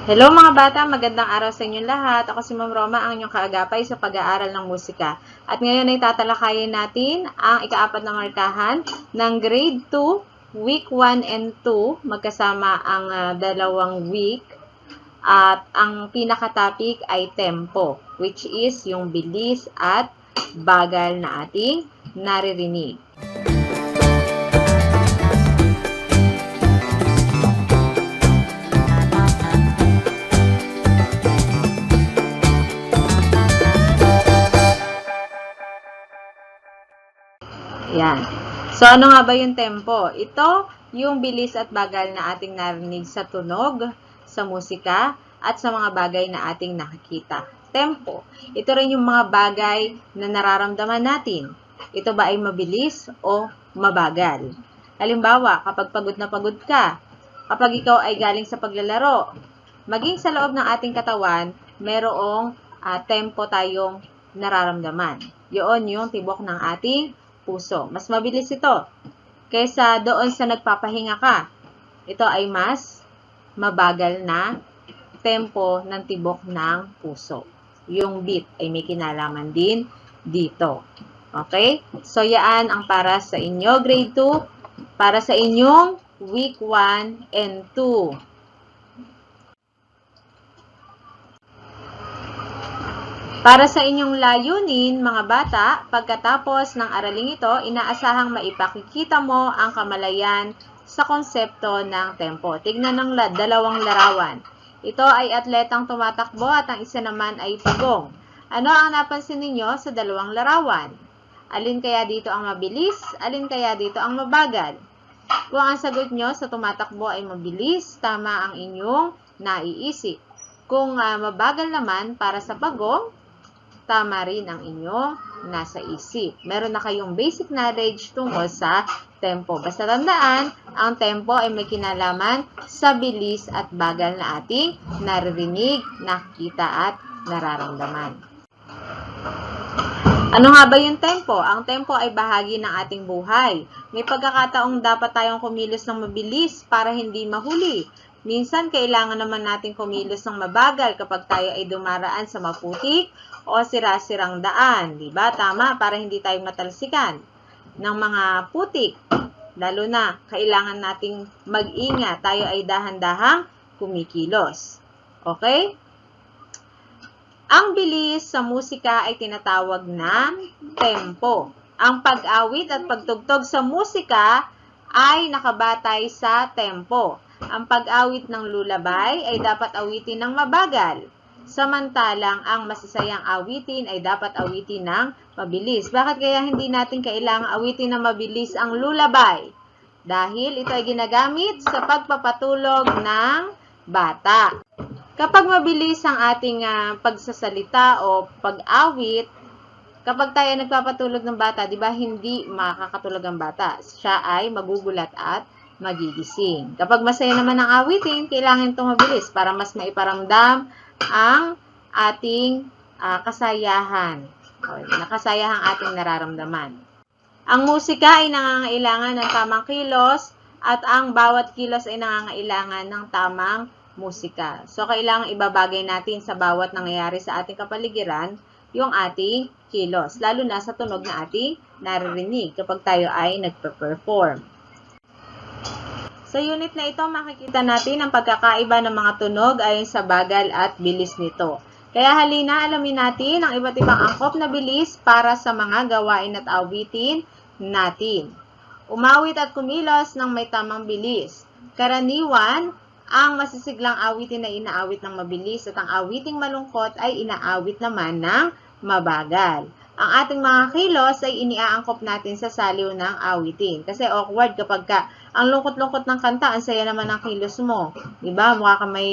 Hello mga bata, magandang araw sa inyong lahat. Ako si Ma'am Roma, ang inyong kaagapay sa pag-aaral ng musika. At ngayon ay tatalakayin natin ang ika-4 na markahan ng Grade 2, Week 1 and 2, magkasama ang dalawang week. At ang pinaka-topic ay tempo, which is yung bilis at bagal na ating naririnig. Yan. So, ano nga ba yung tempo? Ito yung bilis at bagal na ating narinig sa tunog, sa musika, at sa mga bagay na ating nakikita. Tempo. Ito rin yung mga bagay na nararamdaman natin. Ito ba ay mabilis o mabagal? Halimbawa, kapag pagod na pagod ka, kapag ikaw ay galing sa paglalaro, maging sa loob ng ating katawan, merong tempo tayong nararamdaman. Yun yung tibok ng ating puso. Mas mabilis ito kaysa doon sa nagpapahinga ka. Ito ay mas mabagal na tempo ng tibok ng puso. Yung beat ay may kinalaman din dito. Okay? So, yan ang para sa inyo, grade 2, para sa inyong week 1 and 2. Para sa inyong layunin, mga bata, pagkatapos ng araling ito, inaasahang maipakikita mo ang kamalayan sa konsepto ng tempo. Tignan ng dalawang larawan. Ito ay atletang tumatakbo at ang isa naman ay pagong. Ano ang napansin ninyo sa dalawang larawan? Alin kaya dito ang mabilis? Alin kaya dito ang mabagal? Kung ang sagot nyo sa tumatakbo ay mabilis, tama ang inyong naiisip. Kung mabagal naman para sa pagong, tama rin ang inyong nasa isip. Meron na kayong basic knowledge tungkol sa tempo. Basta tandaan, ang tempo ay may kinalaman sa bilis at bagal na ating naririnig, nakikita at nararamdaman. Ano nga ba yung tempo? Ang tempo ay bahagi ng ating buhay. May pagkakataong dapat tayong kumilos ng mabilis para hindi mahuli. Minsan, kailangan naman natin kumilos ng mabagal kapag tayo ay dumaraan sa maputik o sira-sirang daan. Diba? Tama, para hindi tayo matalsikan ng mga putik. Lalo na, kailangan nating mag-ingat. Tayo ay dahan-dahang kumikilos. Okay? Ang bilis sa musika ay tinatawag na tempo. Ang pag-awit at pagtugtog sa musika ay nakabatay sa tempo. Ang pag-awit ng lullaby ay dapat awitin ng mabagal. Samantalang ang masasayang awitin ay dapat awitin ng mabilis. Bakit kaya hindi natin kailangang awitin ng mabilis ang lullaby? Dahil ito ay ginagamit sa pagpapatulog ng bata. Kapag mabilis ang ating pagsasalita o pag-awit, kapag tayo nagpapatulog ng bata, di ba hindi makakatulog ang bata? Siya ay magugulat at magigising. Kapag masaya naman ang awitin, kailangan itong mabilis para mas maiparamdam ang ating kasayahan. Nakasayahang ating nararamdaman. Ang musika ay nangangailangan ng tamang kilos at ang bawat kilos ay nangangailangan ng tamang musika. So, kailangan ibabagay natin sa bawat nangyayari sa ating kapaligiran yung ating kilos, lalo na sa tunog na ating naririnig kapag tayo ay nagpe-perform. Sa unit na ito, makikita natin ang pagkakaiba ng mga tunog ayon sa bagal at bilis nito. Kaya halina, alamin natin ang iba't ibang angkop na bilis para sa mga gawain at awitin natin. Umawit at kumilos ng may tamang bilis. Karaniwan, ang masisiglang awitin na inaawit ng mabilis at ang awiting malungkot ay inaawit naman ng mabagal. Ang ating mga kilos ay iniaangkop natin sa saliw ng awitin. Kasi awkward kapag ang lungkot-lungkot ng kanta, ang saya naman ng kilos mo. Diba? Mukha ka may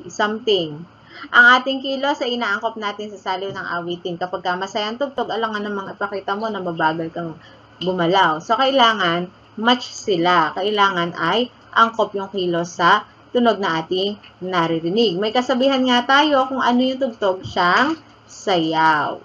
something. Ang ating kilos ay inaangkop natin sa saliw ng awitin. Kapag masayang tugtog, alangan namang ipakita mo na mabagal kang bumalaw. So, kailangan match sila. Kailangan ay angkop yung kilos sa tunog na ating naririnig. May kasabihan nga tayo kung ano yung tugtog siyang sayaw.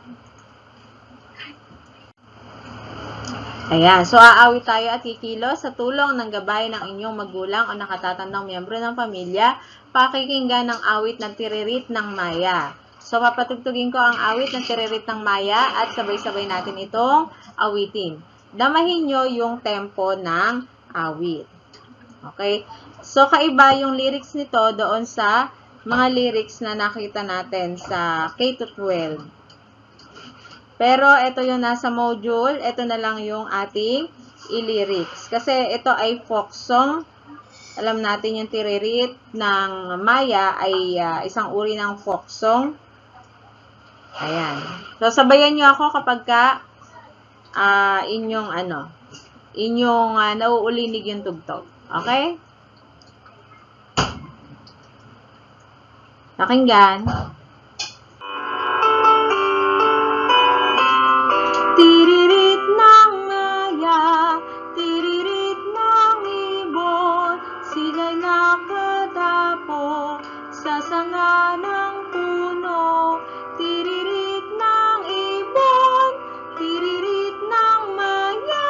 Ayan. So, aawit tayo at kikilos sa tulong ng gabay ng inyong magulang o nakatatandang miyembro ng pamilya. Pakikinggan ng awit ng Tiririt ng Maya. So, papatugtugin ko ang awit ng Tiririt ng Maya at sabay-sabay natin itong awitin. Damahin nyo yung tempo ng awit. Okay? So, kaiba yung lyrics nito doon sa mga lyrics na nakita natin sa K-12. Pero ito yung nasa module, ito na lang yung ating i-lyrics. Kasi ito ay folk song. Alam natin yung Tiririt ng Maya ay isang uri ng folk song. Ayan. So, sabayan nyo ako kapag ka inyong nauulinig yung tugtog. Okay? Pakinggan. Tiririt ng Maya, tiririt ng ibon, sila'y nakadapo sa sanga ng puno. Tiririt ng ibon, tiririt ng Maya,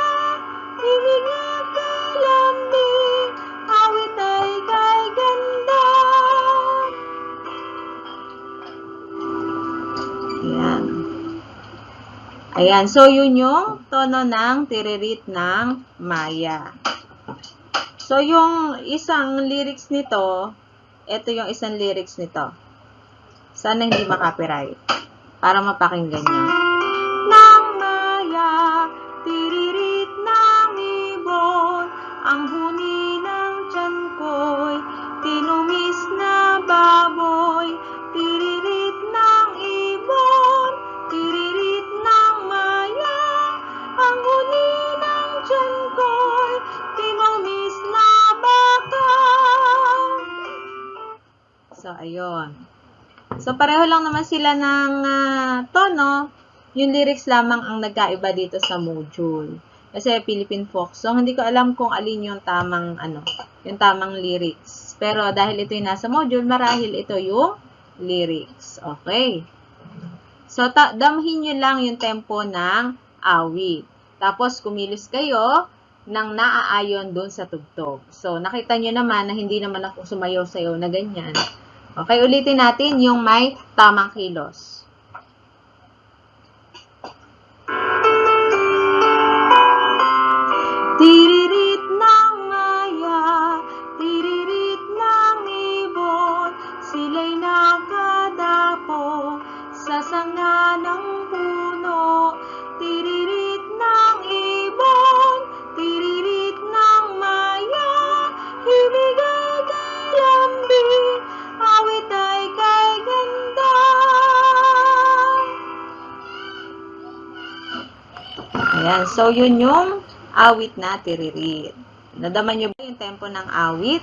ibig at kalambing, awit ay kay ganda. Ayan. Ayan, so yun yung tono ng Tiririt ng Maya. So yung isang lyrics nito, ito yung isang lyrics nito. Sana hindi makapiright para mapakinggan nyo. Ng Maya, tiririt ng ibon, ang huni ng tiyan ko'y tinumis na baboy. Tiririt ng ibon, tiririt ng Maya, ang huni ng tiyan ko'y tinumis na baka. So, ayun. So, pareho lang naman sila ng tono. Yung lyrics lamang ang nagkaiba dito sa module. Kasi Philippine folk song, hindi ko alam kung alin yung tamang, yung tamang lyrics. Pero dahil ito yung nasa module, marahil ito yung lyrics. Okay. So, damhin nyo lang yung tempo ng awit. Tapos, kumilos kayo ng naaayon doon sa tugtog. So, nakita nyo naman na hindi naman ako sumayaw-sayaw na ganyan. Okay, ulitin natin yung may tamang kilos. Tiririt ng Maya, tiririt ng ibon, sila'y nakadapo sa sanga ng puno. Tiririt ng ibon, tiririt ng Maya, ibig ay kalambing, awit ay kay ganda. Ayan, so yun yung awit na Tiririt. Nadaman nyo ba yung tempo ng awit?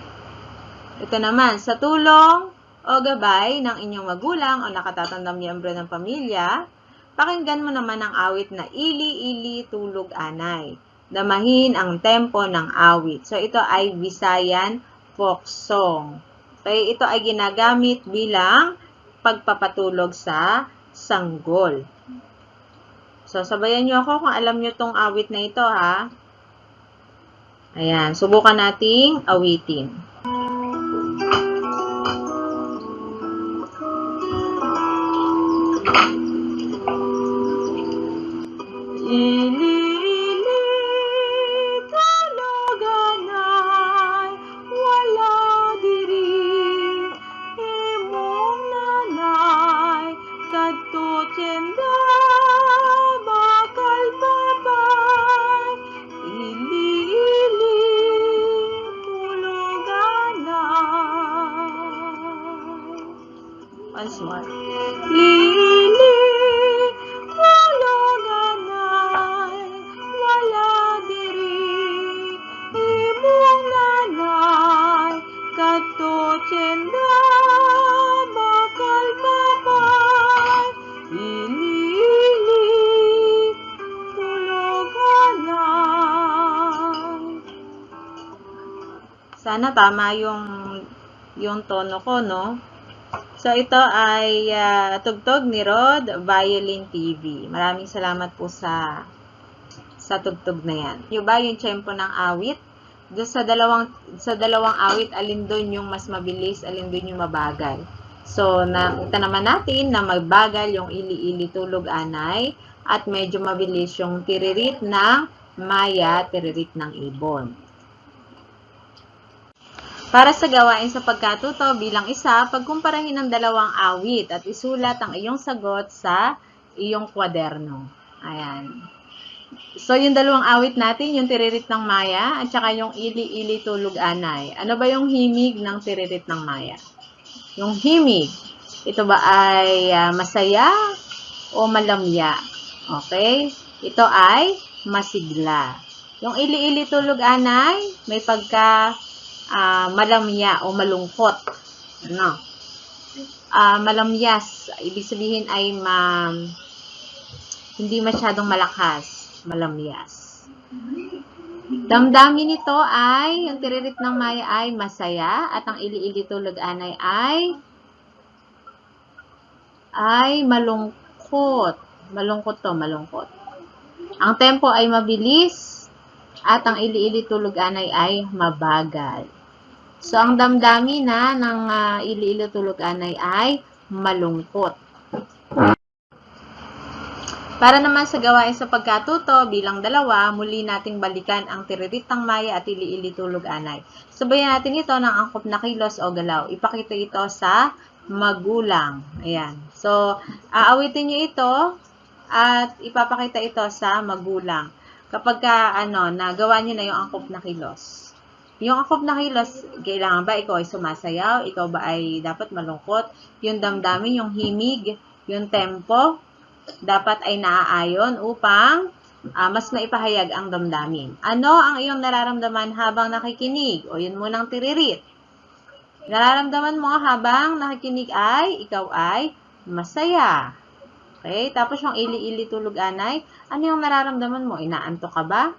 Ito naman, sa tulong o gabay ng inyong magulang o nakatatandang miyembro ng pamilya, pakinggan mo naman ang awit na Ili-ili tulog anay. Damahin ang tempo ng awit. So, ito ay Visayan folk song. Okay, ito ay ginagamit bilang pagpapatulog sa sanggol. So, sabayan nyo ako kung alam nyo tong awit na ito, ha? Ayan, subukan nating awitin. Ili-ili, tulog anay, wala diri, imong nanay, kadto tienda, bakal papay. Ili-ili, tulog anay. Once more. Ili-ili, tulog anay, wala diri, imong nanay, kadto tienda, bakal papay. Ili-ili, tulog anay. Sana tama yung tono ko, no? So, ito ay tugtog ni Rod Violin TV. Maraming salamat po sa sa tugtog na yan. Yung ba yung tempo ng awit? Doon sa dalawang awit, alin doon yung mas mabilis, alin doon yung mabagal. So, nakita naman natin na mabagal yung ili-ili tulog anay at medyo mabilis yung tiririt ng maya, tiririt ng ibon. Para sa gawain sa pagkatuto bilang isa, pagkumparahin ng dalawang awit at isulat ang iyong sagot sa iyong kwaderno. Ayan. So, yung dalawang awit natin, yung tiririt ng maya at saka yung ili-ili tulog anay. Ano ba yung himig ng tiririt ng maya? Yung himig, ito ba ay masaya o malamya? Okay? Ito ay masigla. Yung ili-ili tulog anay, may pagka malamya o malungkot. Ano? Malamyas, ibig sabihin ay hindi masyadong malakas. Malamyas. Damdamin nito ay, yung tiririt ng maya ay masaya at ang ili-ili tulog anay ay malungkot. Malungkot to, malungkot. Ang tempo ay mabilis at ang ili-ili tulog anay ay mabagal. So, ang damdamin ng ili-ili tulog anay ay malungkot. Para naman sa gawain sa pagkatuto bilang dalawa, muli nating balikan ang tiririt ng maya at ili-ili tulog anay. Sabayan natin ito ng angkop na kilos o galaw. Ipakita ito sa magulang. Ayan. So, aawitin nyo ito at ipapakita ito sa magulang. Kapag nagawa nyo na yung angkop na kilos. Yung angkop na kilos, kailangan ba ikaw ay sumasayaw? Ikaw ba ay dapat malungkot? Yung damdamin, yung himig, yung tempo, dapat ay naaayon upang mas maipahayag ang damdamin. Ano ang iyong nararamdaman habang nakikinig? O yun munang tiririt. Nararamdaman mo habang nakikinig ay ikaw ay masaya. Okay? Tapos yung ili-ili tulog anay, ano yung nararamdaman mo? Inaantok ka ba?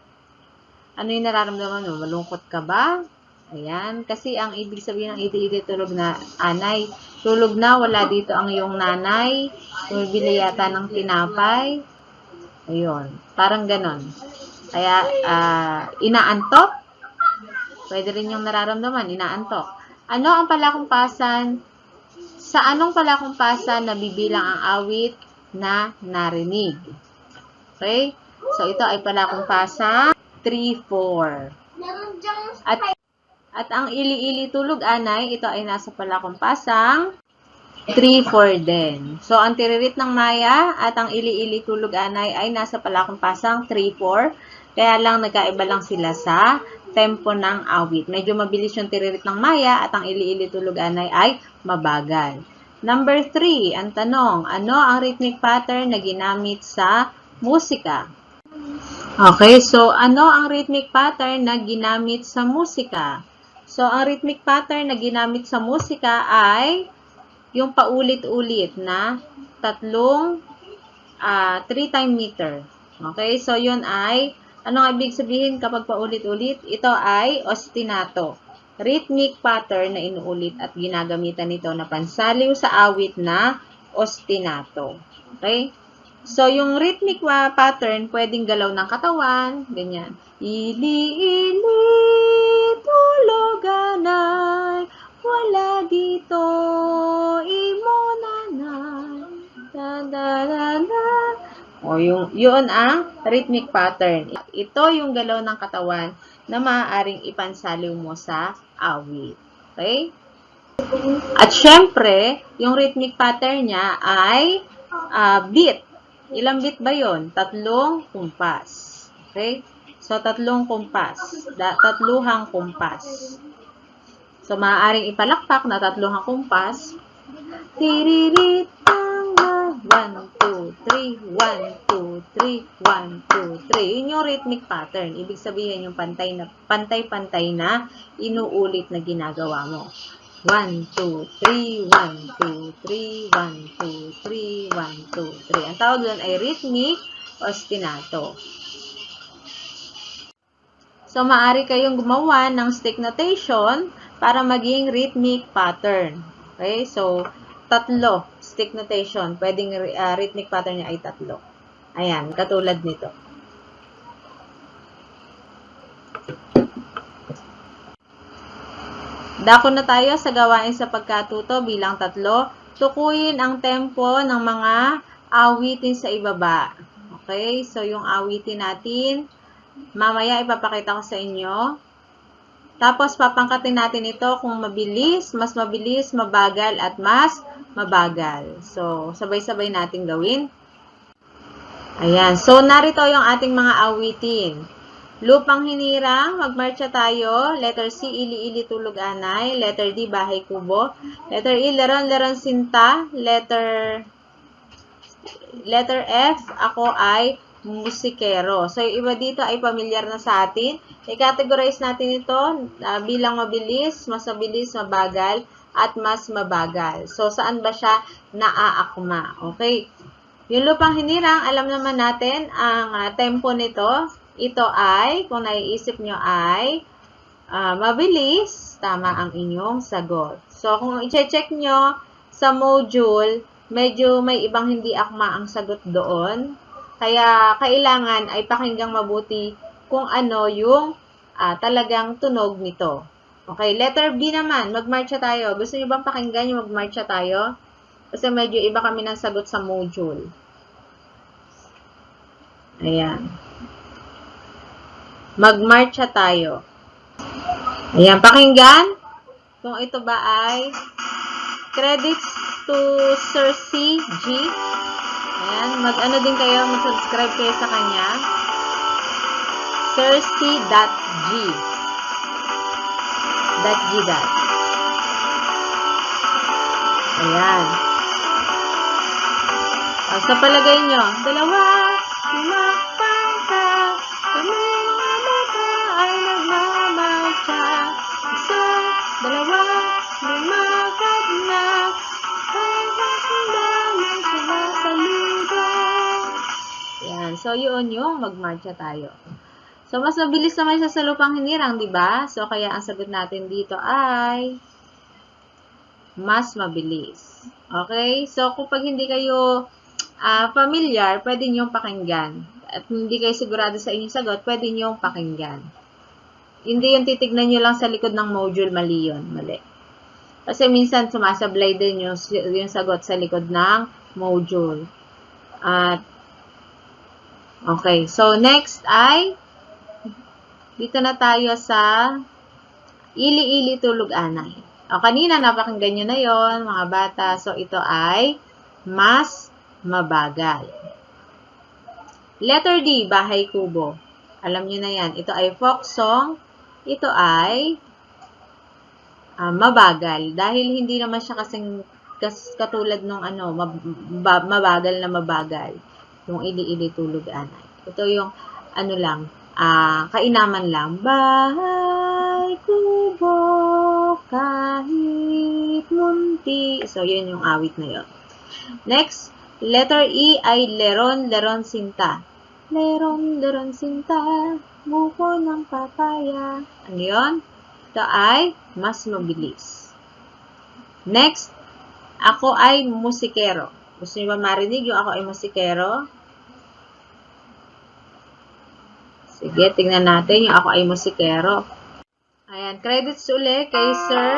Ano yung nararamdaman mo? Malungkot ka ba? Ayan. Kasi ang ibig sabihin ng ili-ili tulog na anay, tulog na, wala dito ang iyong nanay, bumibili yata ng tinapay. Ayun. Parang ganon. Kaya, inaantok. Pwede rin yung nararamdaman, inaantok. Ano ang palakumpasan? Sa anong palakumpasan nabibilang ang awit na narinig? Okay? So, ito ay palakumpasan 3-4. At ang ili-ili tulog anay, ito ay nasa palakumpasang 3-4 din. So, ang tiririt ng maya at ang ili-ili tulog anay ay nasa palakumpasang 3-4. Kaya lang, nagkaiba lang sila sa tempo ng awit. Medyo mabilis yung tiririt ng maya at ang ili-ili tulog anay ay mabagal. Number 3, ang tanong, ano ang rhythmic pattern na ginamit sa musika? Okay, so ano ang rhythmic pattern na ginamit sa musika? So, ang rhythmic pattern na ginamit sa musika ay yung paulit-ulit na tatlong 3-time meter. Okay, so yun ay, ano ang ibig sabihin kapag paulit-ulit? Ito ay ostinato. Rhythmic pattern na inuulit at ginagamitan nito na pansaliw sa awit na ostinato. Okay? So, yung rhythmic pattern, pwedeng galaw ng katawan, ganyan. Ili-ili, tulog anay, wala dito, imo nanay, da-da-da-da. O, yun ang rhythmic pattern. Ito yung galaw ng katawan na maaaring ipansaliw mo sa awit. Okay? At syempre, yung rhythmic pattern niya ay beat. Ilang beat ba yun? 3 kumpas. Okay? So, 3 kumpas. Tatluhang kumpas. So, maaaring ipalakpak na 3 kumpas. Tiririt, 1, 2, 3, 1, 2, 3, 1, 2, 3. Yun yung rhythmic pattern. Ibig sabihin yung pantay-pantay na inuulit na ginagawa mo. 1, 2, 3, 1, 2, 3, 1, 2, 3, 1, 2, 3. Ang tawag doon ay rhythmic ostinato. So, maaari kayong gumawa ng stick notation para maging rhythmic pattern. Okay? So, 3 stick notation. Pwedeng rhythmic pattern niya ay 3. Ayan, katulad nito. Dako na tayo sa gawain sa pagkatuto bilang 3. Tukuyin ang tempo ng mga awitin sa ibaba. Okay? So, yung awitin natin, mamaya ipapakita ko sa inyo. Tapos, papangkatin natin ito kung mabilis, mabagal, at mas mabagal. So, sabay-sabay natin gawin. Ayan. So, narito yung ating mga awitin. Lupang hinirang, magmarcha tayo. Letter C, ili-ili tulog anay. Letter D, bahay kubo. Letter E, leron-leron sinta. Letter F, ako ay musikero. So, yung iba dito ay pamilyar na sa atin. I-categorize natin ito bilang mabilis, mabagal, at mas mabagal. So, saan ba siya naaakma? Okay. Yung lupang hinirang, alam naman natin ang tempo nito. Ito ay, kung naiisip nyo ay, mabilis. Tama ang inyong sagot. So, kung i-check nyo sa module, medyo may ibang hindi akma ang sagot doon. Kaya, kailangan ay pakinggang mabuti kung ano yung talagang tunog nito. Okay, letter B naman, magmarcha tayo. Gusto nyo bang pakinggan yung magmarcha tayo? Kasi medyo iba kami ng sagot sa module. Ayan. Magmarcha tayo. Ayan, pakinggan. Kung ito ba ay credits to Sir C.G. Ayan, mag-ano din kayo, mag-subscribe kayo sa kanya. Sir C.G. Ayan. Sa palagay nyo, 2, 5, pangka, kami mga bata ay nagmamarcha. 1, 2, 5, na, kaya kasundaman sila sa ludo. Ayan. So, yun yung magmarcha tayo. So, mas mabilis naman sa lupang hinirang, di ba? So, kaya ang sagot natin dito ay mas mabilis. Okay? So, kapag hindi kayo familiar, pwede niyong pakinggan. At hindi kayo sigurado sa inyong sagot, pwede niyong pakinggan. Hindi yung titignan nyo lang sa likod ng module, mali yun. Mali. Kasi minsan sumasablay din yung sagot sa likod ng module. Okay. So, next ay dito na tayo sa ili-ili tulog anay. Kanina napakinggan nyo na yon mga bata. So, ito ay mas mabagal. Letter D, bahay kubo. Alam nyo na yan. Ito ay folk song. Ito ay mabagal. Dahil hindi naman siya kasing katulad nung mabagal na mabagal. Yung ili-ili tulog anay. Ito yung kainaman lang. Bahay kubo kahit munti. So, yun yung awit na yun. Next, letter E ay leron-leron sinta. Leron-leron sinta, buko ng papaya. Ano yun? Ito ay mas mabilis. Next, ako ay musikero. Gusto niyo ba marinig yung ako ay musikero? Sige, tingnan natin yung ako ay musikero. Ayan, credits ulit kay Sir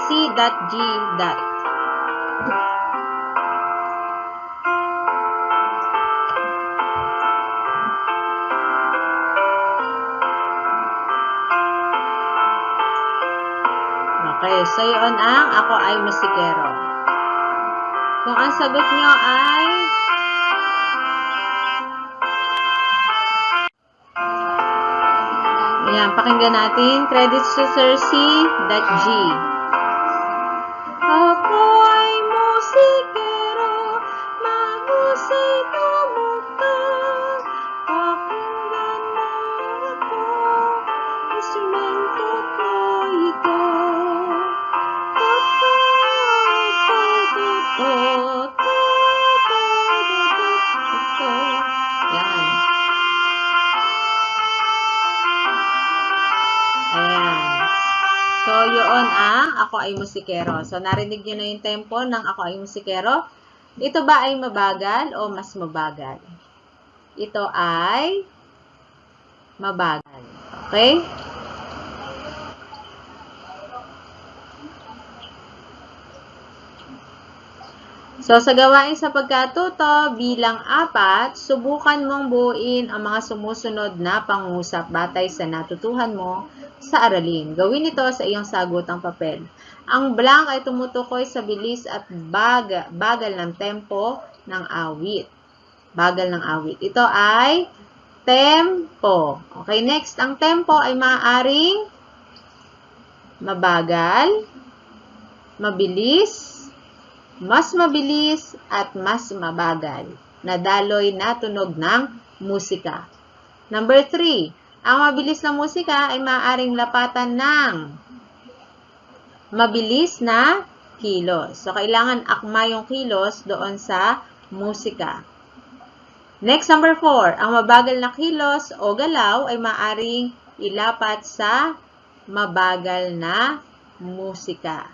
C.G. Okay, so yun ang ako ay musikero. Kung ang sagot nyo ay ayan, pakinggan natin. Credits to Sir C.G. Ako ay musikero, mahusay tumugtog. Pakinggan mo ako, instrumento ko ito. Yan. Ayan. So, yun ang ako ay musikero. So, narinig nyo na yung tempo ng ako ay musikero. Ito ba ay mabagal o mas mabagal? Ito ay mabagal. Okay? So, sa gawain sa pagkatuto, bilang 4, subukan mong buuin ang mga sumusunod na pangusap batay sa natutuhan mo sa aralin. Gawin ito sa iyong sagutang papel. Ang blank ay tumutukoy sa bilis at bagal ng tempo ng awit. Bagal ng awit. Ito ay tempo. Okay, next. Ang tempo ay maaaring mabagal, mabilis, mas mabilis at mas mabagal na daloy na tunog ng musika. Number 3, ang mabilis na musika ay maaaring lapatan ng mabilis na kilos. So, kailangan akma yung kilos doon sa musika. Next, number 4, ang mabagal na kilos o galaw ay maaaring ilapat sa mabagal na musika.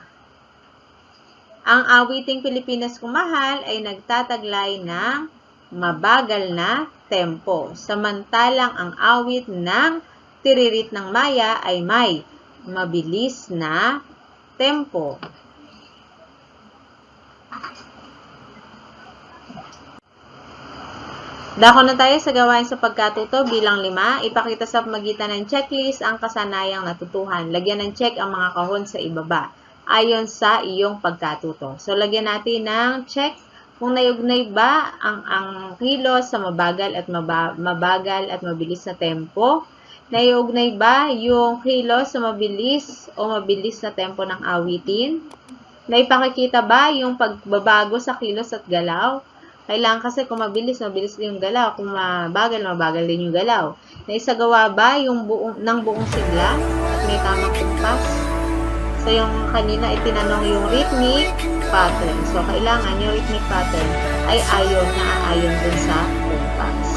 Ang awiting Pilipinas Kong Mahal ay nagtataglay ng mabagal na tempo, samantalang ang awit ng Tiririt ng Maya ay may mabilis na tempo. Dako na tayo sa gawain sa pagkatuto bilang 5. Ipakita sa pamagitan ng checklist ang kasanayang natutuhan. Lagyan ng check ang mga kahon sa ibaba ayon sa iyong pagkatuto. So, lagyan natin ng check kung nayugnay ba ang kilos sa mabagal at mabilis na tempo. Nayugnay ba yung kilos sa mabilis o mabilis na tempo ng awitin? Naipakikita ba yung pagbabago sa kilos at galaw? Kailangan kasi kung mabilis din yung galaw. Kung mabagal din yung galaw. Naisagawa ba yung buong sigla at may tamang kumpas? So, yung kanina itinanong yung rhythmic pattern. So, kailangan yung rhythmic pattern ay ayon dun sa kumpas.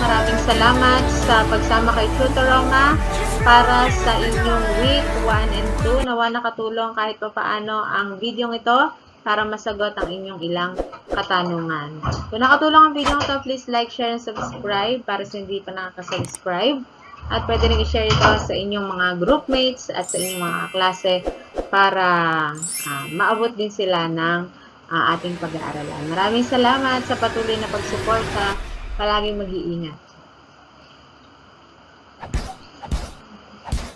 Maraming salamat sa pagsama kay Tutoroma para sa inyong week 1 and 2. Nawa nakatulong kahit pa paano ang video ito para masagot ang inyong ilang katanungan. Kung nakatulong ang video ito, please like, share, and subscribe para sa hindi pa nakaka-subscribe. At pwede rin i-share ito sa inyong mga groupmates at sa inyong mga klase para maabot din sila ng ating pag-aaralan. Maraming salamat sa patuloy na pagsuporta. Palaging mag-iingat.